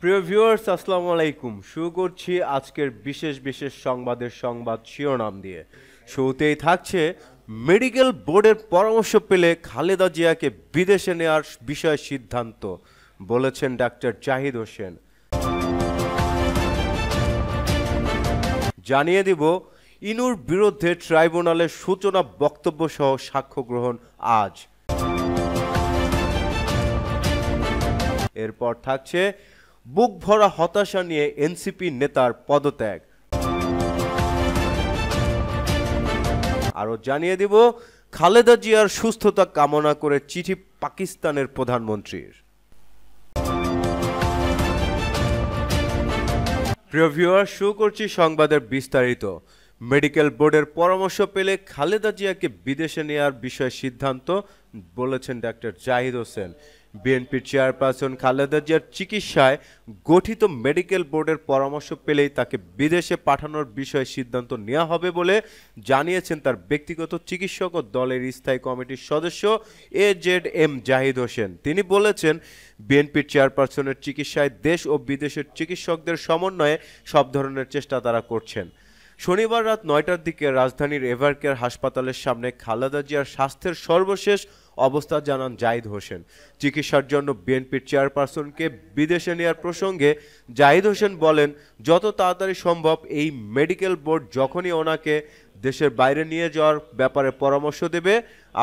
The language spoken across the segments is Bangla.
প্রিয় ভিউয়ার্স, আসসালামু আলাইকুম। শুরু করছি আজকের বিশেষ সংবাদের সংবাদ শিরোনাম দিয়ে। শুরুতেই থাকছে, মেডিকেল বোর্ডের পরামর্শ পেলে খালেদা জিয়াকে বিদেশে নেওয়ার বিষয়ে সিদ্ধান্ত, বলেছেন ডাক্তার জাহিদ হোসেন। জানিয়ে দিব, ইনুর বিরুদ্ধে ট্রাইব্যুনালের সূচনা বক্তব্য সহ সাক্ষ্য গ্রহণ আজ। এরপর থাকছে, বুক ভরা হতাশা নিয়ে এনসিপি নেতার পদত্যাগ। আরো জানিয়ে দিব, খালেদা জিয়ার সুস্থতা কামনা করে চিঠি পাকিস্তানের প্রধানমন্ত্রীর। প্রিয় ভিউয়ার, শুরু করছি সংবাদের বিস্তারিত। মেডিকেল বোর্ডের পরামর্শ পেলে খালেদা জিয়াকে বিদেশে নেওয়ার বিষয়ে সিদ্ধান্ত, বলেছেন ডাক্তার জাহিদ হোসেন। বিএনপির চেয়ারপারসন খালেদা জিয়ার চিকিৎসায় গঠিত মেডিকেল বোর্ডের পরামর্শ পেলেই তাকে বিদেশে পাঠানোর বিষয়ে সিদ্ধান্ত নেওয়া হবে বলে জানিয়েছেন তার ব্যক্তিগত চিকিৎসক ও দলের স্থায়ী কমিটির সদস্য AZM জাহিদ হোসেন। তিনি বলেছেন, বিএনপির চেয়ারপারসনের চিকিৎসায় দেশ ও বিদেশের চিকিৎসকদের সমন্বয়ে সব ধরনের চেষ্টা তারা করছেন। শনিবার রাত 9টার দিকে রাজধানীর এভারকেয়ার হাসপাতালের সামনে খালেদা জিয়ার স্বাস্থ্যের সর্বশেষ অবস্থা জানান জাহিদ হোসেন। চিকিৎসার জন্য বিএনপির চেয়ারপারসনকে বিদেশে নেওয়ার প্রসঙ্গে জাহিদ হোসেন বলেন, যত তাড়াতাড়ি সম্ভব এই মেডিকেল বোর্ড যখনই ওনাকে দেশের বাইরে নিয়ে যাওয়ার ব্যাপারে পরামর্শ দেবে,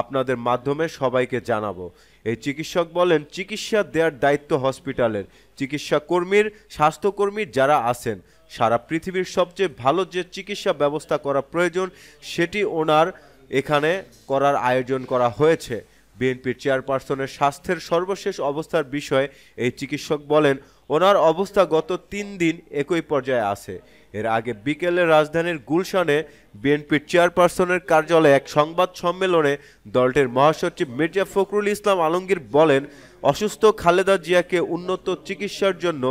আপনাদের মাধ্যমে সবাইকে জানাবো। এই চিকিৎসক বলেন, চিকিৎসা দেওয়ার দায়িত্ব হসপিটালের। চিকিৎসা কর্মীর, স্বাস্থ্যকর্মী যারা আছেন, সারা পৃথিবীর সবচেয়ে ভালো যে চিকিৎসা ব্যবস্থা করা প্রয়োজন সেটি ওনার এখানে করার আয়োজন করা হয়েছে। বিএনপির চেয়ারপারসনের স্বাস্থ্যের সর্বশেষ অবস্থার বিষয়ে এই চিকিৎসক বলেন, ওনার অবস্থা গত 3 দিন একই পর্যায়ে আছে। এর আগে বিকেলে রাজধানীর গুলশানে বিএনপির চেয়ারপারসনের কার্যালয়ে এক সংবাদ সম্মেলনে দলটির মহাসচিব মির্জা ফখরুল ইসলাম আলমগীর বলেন, অসুস্থ খালেদা জিয়াকে উন্নত চিকিৎসার জন্য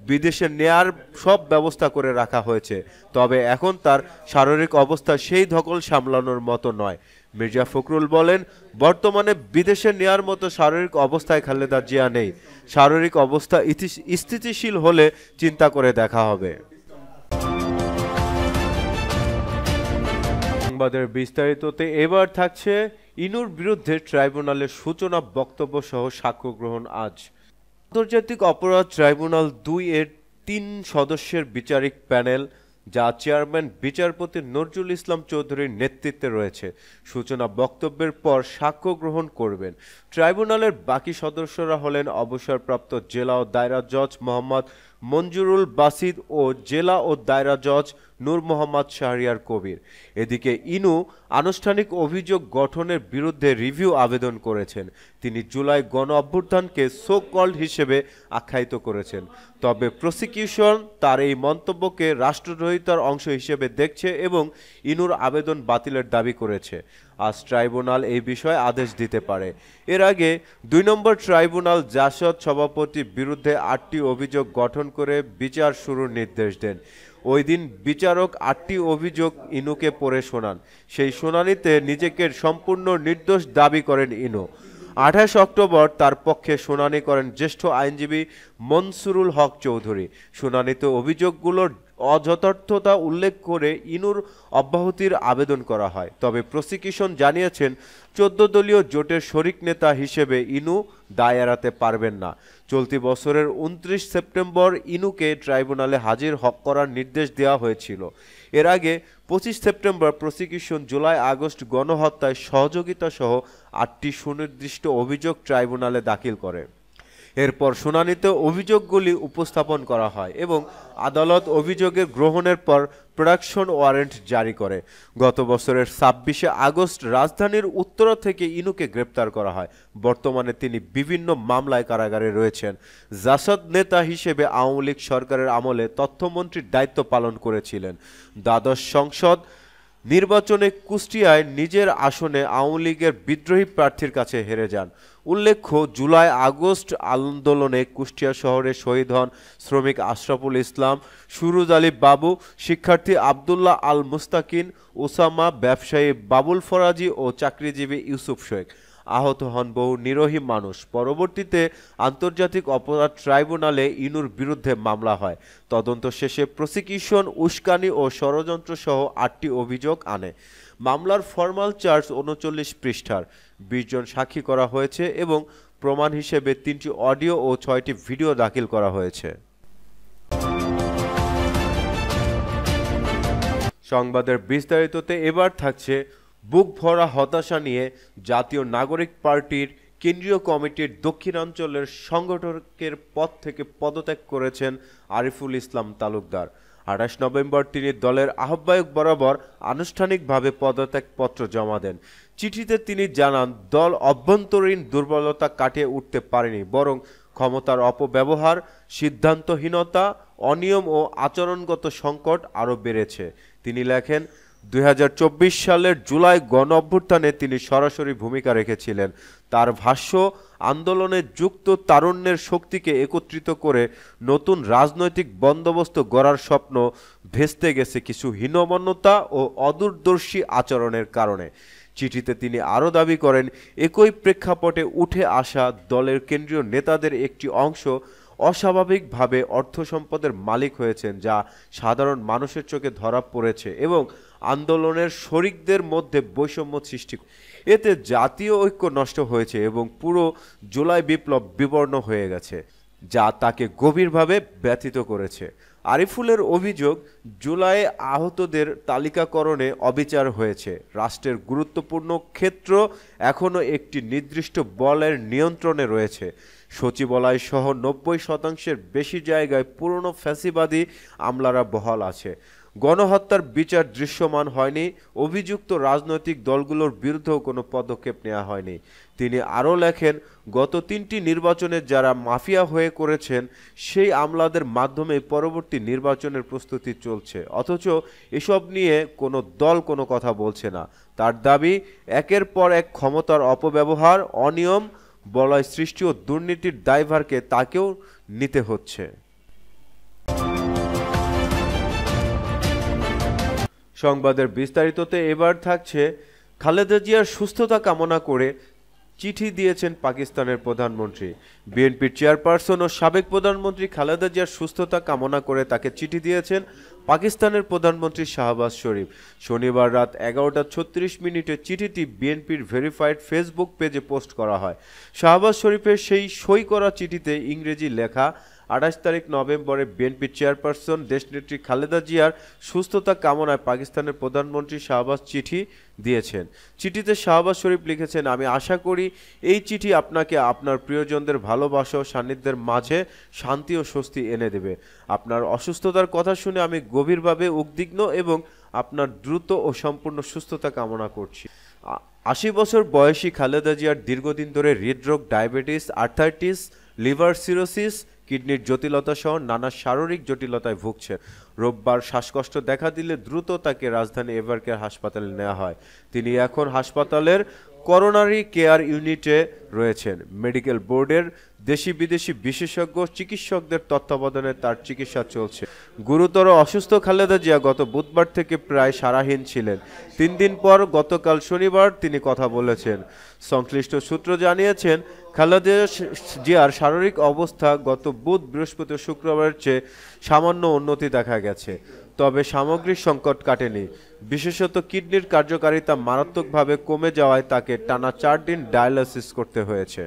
বিদেশে নেয়ার সব ব্যবস্থা করে রাখা হয়েছে, তবে এখন তার শারীরিক অবস্থা সেই ধকল সামলানোর মতো নয়। মির্জা ফখরুল বলেন, বর্তমানে বিদেশে নেয়ার মতো শারীরিক অবস্থায় খালেদা জিয়া নেই। শারীরিক অবস্থা স্থিতিশীল হলে চিন্তা করে দেখা হবে। সংবাদের বিস্তারিততে এবার থাকছে, ইনুর বিরুদ্ধে ট্রাইব্যুনালের সূচনা বক্তব্য সহ সাক্ষ্য গ্রহণ আজ। আন্তর্জাতিক অপরাধ ট্রাইব্যুনাল 2 এর 3 সদস্যের বিচারিক প্যানেল, যা চেয়ারম্যান বিচারপতি নজরুল ইসলাম চৌধুরীর নেতৃত্বে রয়েছে, সূচনা বক্তব্যের পর সাক্ষ্য গ্রহণ করবেন। ট্রাইব্যুনালের বাকি সদস্যরা হলেন অবসরপ্রাপ্ত জেলা ও দায়রা জজ মোহাম্মদ মঞ্জুরুল বাসিদ ও জেলা ও দায়রা জজ নূর মোহাম্মদ শাহরিয়ার কবির। এদিকে ইনু আনুষ্ঠানিক অভিযোগ গঠনের বিরুদ্ধে রিভিউ আবেদন করেছেন। তিনি জুলাই গণ অভ্যুত্থানকে সো কল্ড হিসেবে আখ্যায়িত করেছেন, তবে প্রসিকিউশন তার এই মন্তব্যকে রাষ্ট্রদ্রোহিতার অংশ হিসেবে দেখছে এবং ইনুর আবেদন বাতিলের দাবি করেছে। আজ ট্রাইব্যুনাল এই বিষয়ে আদেশ দিতে পারে। এর আগে 2 নম্বর ট্রাইব্যুনাল জাসদ সভাপতির বিরুদ্ধে 8টি অভিযোগ গঠন করে বিচার শুরুর নির্দেশ দেন। ওই দিন বিচারক 8টি অভিযোগ ইনুকে পড়ে শোনান। সেই শুনানিতে নিজেকে সম্পূর্ণ নির্দোষ দাবি করেন ইনু। 28 অক্টোবর তার পক্ষে শুনানি করেন জ্যেষ্ঠ আইনজীবী মনসুরুল হক চৌধুরী। শুনানিতে অভিযোগগুলোর অযথার্থতা উল্লেখ করে ইনুর অব্যাহতির আবেদন করা হয়, তবে প্রসিকিউশন জানিয়েছেন 14 দলীয় জোটের শরিক নেতা হিসেবে ইনু দায় এড়াতে পারবেন না। চলতি বছরের 29 সেপ্টেম্বর ইনুকে ট্রাইব্যুনালে হাজির করার নির্দেশ দেওয়া হয়েছিল। এর আগে 25 সেপ্টেম্বর প্রসিকিউশন জুলাই আগস্ট গণহত্যায় সহযোগিতা সহ 8টি সুনির্দিষ্ট অভিযোগ ট্রাইব্যুনালে দাখিল করে। এরপর শুনানিতে অভিযোগগুলি উপস্থাপন করা হয় এবং আদালত অভিযোগের গ্রহণের পর প্রোডাকশন ওয়ারেন্ট জারি করে। গত বছরের 26 আগস্ট রাজধানীর উত্তরা থেকে ইনুকে গ্রেপ্তার করা হয়। বর্তমানে তিনি বিভিন্ন মামলায় কারাগারে রয়েছেন। জাসদ নেতা হিসেবে আওয়ামী লীগ সরকারের আমলে তথ্যমন্ত্রীর দায়িত্ব পালন করেছিলেন। দ্বাদশ সংসদ নির্বাচনে কুষ্টিয়ায় নিজের আসনে আওয়ামী লীগের বিদ্রোহী প্রার্থীর কাছে হেরে যান। উল্লেখ্য, জুলাই আগস্ট আন্দোলনে কুষ্টিয়া শহরে শহীদ হন শ্রমিক আশরাফুল ইসলাম, সুরুজ আলী বাবু, শিক্ষার্থী আবদুল্লাহ আল মুস্তাকিন, ওসামা, ব্যবসায়ী বাবুল ফরাজি ও চাকরিজীবী ইউসুফ শেখ। আহত হন বহু নিরীহ মানুষ। পরবর্তীতে আন্তর্জাতিক অপরাধ ট্রাইব্যুনালে ইনুর বিরুদ্ধে মামলা হয়। তদন্ত শেষে প্রসিকিউশন উস্কানি ও ষড়যন্ত্র সহ ৮টি অভিযোগ আনে। মামলার ফরমাল চার্জ ৩৯ পৃষ্ঠার। ২০ জন সাক্ষী করা হয়েছে এবং প্রমাণ হিসেবে ৩টি অডিও ও ৬টি ভিডিও দাখিল করা হয়েছে। সংবাদের বিস্তারিততে এবার থাকছে বুক ভরা হতাশা নিয়ে জাতীয় নাগরিক পার্টির কেন্দ্রীয় কমিটির দক্ষিণাঞ্চলের সংগঠকের পদ থেকে পদত্যাগ করেছেন আরিফুল ইসলাম তালুকদার। ২৮ নভেম্বর তিনি দলের আহ্বায়ক বরাবর আনুষ্ঠানিকভাবে পদত্যাগপত্র জমা দেন। চিঠিতে তিনি জানান, দল অভ্যন্তরীণ দুর্বলতা কাটিয়ে উঠতে পারেনি, বরং ক্ষমতার অপব্যবহার, সিদ্ধান্তহীনতা, অনিয়ম ও আচরণগত সংকট আরও বেড়েছে। তিনি লেখেন, ২০২৪ সালের জুলাই গণঅভ্যুত্থানে তিনি সরাসরি ভূমিকা রেখেছিলেন। তার ভাষ্য, আন্দোলনে যুক্ত তারুণ্যের শক্তিকে একত্রিত করে নতুন রাজনৈতিক বন্দোবস্ত গড়ার স্বপ্ন ভেস্তে গেছে কিছু হীনমন্যতা ও অদূরদর্শী আচরণের কারণে। চিঠিতে তিনি আরও দাবি করেন, একই প্রেক্ষাপটে উঠে আসা দলের কেন্দ্রীয় নেতাদের একটি অংশ অস্বাভাবিকভাবে অর্থ সম্পদের মালিক হয়েছেন, যা সাধারণ মানুষের চোখে ধরা পড়েছে এবং আন্দোলনের শরিকদের মধ্যে বৈষম্য সৃষ্টি। এতে জাতীয় ঐক্য নষ্ট হয়েছে এবং পুরো জুলাই বিপ্লব বিবর্ণ হয়ে গেছে, যা তাকে গভীরভাবে ব্যথিত করেছে। আরিফুলের অভিযোগ, জুলাইয়ে আহতদের তালিকাকরণে অবিচার হয়েছে। রাষ্ট্রের গুরুত্বপূর্ণ ক্ষেত্র এখনও একটি নির্দিষ্ট বলের নিয়ন্ত্রণে রয়েছে। সচিবালয় সহ ৯০% বেশি জায়গায় পুরনো ফ্যাসিবাদী আমলারা বহাল আছে। গণহত্যার বিচার দৃশ্যমান হয়নি। অভিযুক্ত রাজনৈতিক দলগুলোর বিরুদ্ধেও কোনো পদক্ষেপ নেওয়া হয়নি। তিনি আরও লেখেন, গত ৩টি নির্বাচনে যারা মাফিয়া হয়ে করেছেন সেই আমলাদের মাধ্যমে পরবর্তী নির্বাচনের প্রস্তুতি চলছে, অথচ এসব নিয়ে কোনো দল কোনো কথা বলছে না। তার দাবি, একের পর এক ক্ষমতার অপব্যবহার, অনিয়ম, বলয় সৃষ্টি ও দুর্নীতির দায়ভারকে তাকেও নিতে হচ্ছে। সংবাদের বিস্তারিততে এবার থাকছে, খালেদা জিয়ার সুস্থতা কামনা করে চিঠি দিয়েছেন পাকিস্তানের প্রধানমন্ত্রী। বিএনপির চেয়ারপারসন ও সাবেক প্রধানমন্ত্রী খালেদা জিয়ার সুস্থতা কামনা করে তাকে চিঠি দিয়েছেন পাকিস্তানের প্রধানমন্ত্রী শাহবাজ শরীফ। শনিবার রাত ১১টা ৩৬ চিঠিটি বিএনপির ভেরিফাইড ফেসবুক পেজে পোস্ট করা হয়। শাহবাজ শরীফের সেই সই করা চিঠিতে ইংরেজি লেখা, ২৮ নভেম্বরে বিএনপির চেয়ারপারসন দেশনেত্রী খালেদা জিয়ার সুস্থতা কামনায় পাকিস্তানের প্রধানমন্ত্রী শাহবাজ চিঠি দিয়েছেন। চিঠিতে শাহবাজ শরীফ লিখেছেন, আমি আশা করি এই চিঠি আপনাকে আপনার প্রিয়জনদের ভালোবাসা ও সান্নিধ্যের মাঝে শান্তি ও স্বস্তি এনে দেবে। আপনার অসুস্থতার কথা শুনে আমি গভীরভাবে উদ্বিগ্ন এবং আপনার দ্রুত ও সম্পূর্ণ সুস্থতা কামনা করছি। ৮০ বছর বয়সী খালেদা জিয়ার দীর্ঘদিন ধরে হৃদরোগ, ডায়াবেটিস, আর্থাইটিস, লিভার সিরোসিস, কিডনির জটিলতা সহ নানা শারীরিক জটিলতায় ভুগছেন। রোববার শ্বাসকষ্ট দেখা দিলে দ্রুত তাকে রাজধানী এভারকেয়ার হাসপাতালে নেওয়া হয়। তিনি এখন হাসপাতালের করোনারি কেয়ার ইউনিটে রয়েছেন। মেডিকেল বোর্ডের দেশি বিদেশি বিশেষজ্ঞ চিকিৎসকদের তত্ত্বাবধানে তার চিকিৎসা চলছে। গুরুতর অসুস্থ খালেদা জিয়া গত বুধবার থেকে প্রায় সারাহীন ছিলেন। ৩ দিন পর গতকাল শনিবার তিনি কথা বলেছেন। সংশ্লিষ্ট সূত্র জানিয়েছেন, খালেদা জিয়ার শারীরিক অবস্থা গত বুধ, বৃহস্পতি ও শুক্রবারের চেয়ে সামান্য উন্নতি দেখা গেছে, তবে সামগ্রিক সংকট কাটেনি। বিশেষত কিডনির কার্যকারিতা মারাত্মকভাবে কমে যাওয়ায় তাকে টানা ৪ দিন ডায়ালাইসিস করতে হয়েছে।